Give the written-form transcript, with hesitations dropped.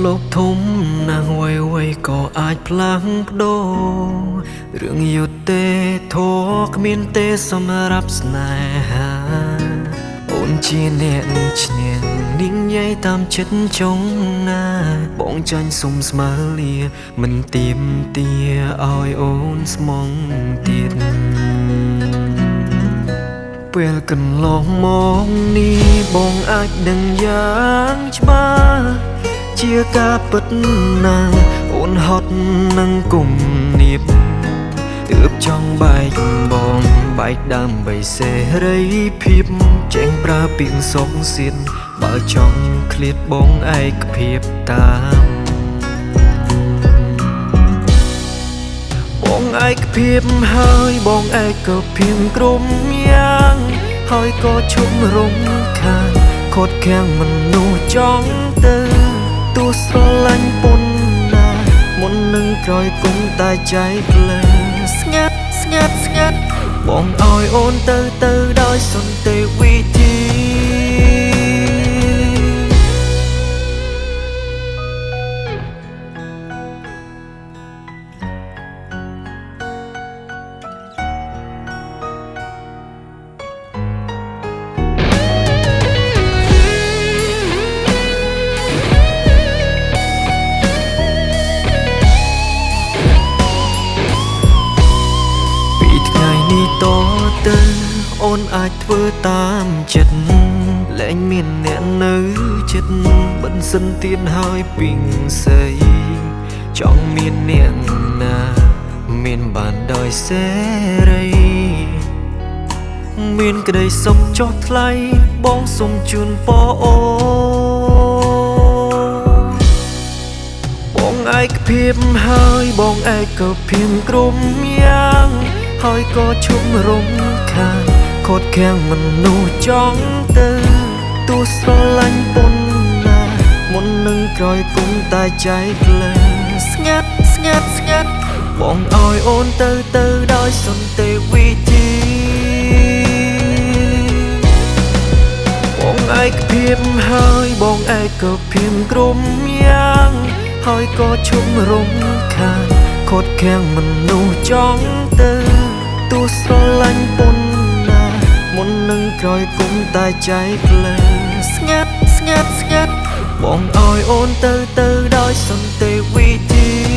លោកធំណាស់វ័យក៏អាចផ្លាស់ប្ដូររឿងយុទ្ធទេធោគ្មានទេសម្រាប់ស្នេហាអូនជាអ្នកឈ្នះនាងញ៉ៃតាមចិត្តចុងណាបងចាញ់សុំស្មើលាមិនទៀមទាឲ្យអូនស្មងទៀតពេលកន្លងមកនេះបងអាចដឹងយ៉ាងច្បាស់ជាការពិតណាស់អូនហត់នឹងគុំនៀបទើបចង់បែកបងបែកដើម្បីសេរីភាពចេញប្រើពាក្យសុកសៀនបើចង់ឃ្លាតបងឯកភាពតាមបងឯកភាពហើយបងឯកភាពក្រុមយ៉ាងហើយក៏ឈប់រំខានខត់ខាំងមនុស្សចង់ទៅទោះស្រឡាញ់ប៉ុណ្ណាមុននឹងក្រោយគុំតែចៃក្លែស្ងាត់បងឲ្យអូនទៅដោយសន្តិវិធីតទៅអូនអាចធ្វើតាមចិត្តលែងមានអ្នកនៅចិត្តបិណ្ឌសិនទៀនហើយពីងស័យចង់មានអ្នកណាមានបានដោយសេរីមានក្តីសុខចុះថ្លៃបងសុំជូនពរអូបងឯកភាពហើយបងឯកភាពក្រុមយ៉ាងហើយក៏ឈប់រំខានខត់ខាំងមនុស្សចង់ទៅទោះស្រឡាញ់ប៉ុណ្ណាមុននឹងក្រោយគុំតែចៃក្លែស្ងាត់បងឲ្យអូនទៅដោយសន្តិវិធីបងឯកភាពហើយបងឯកភាពក្រុមយ៉ាងហើយក៏ឈប់រំខានខត់ខាំងមនុស្សចង់ទៅទោះស្រឡាញ់ប៉ុណ្ណាមុននឹងក្រោយគុំតែចៃក្លែស្ងាត់បងឲ្យអូនទៅដោយសន្តិវិធី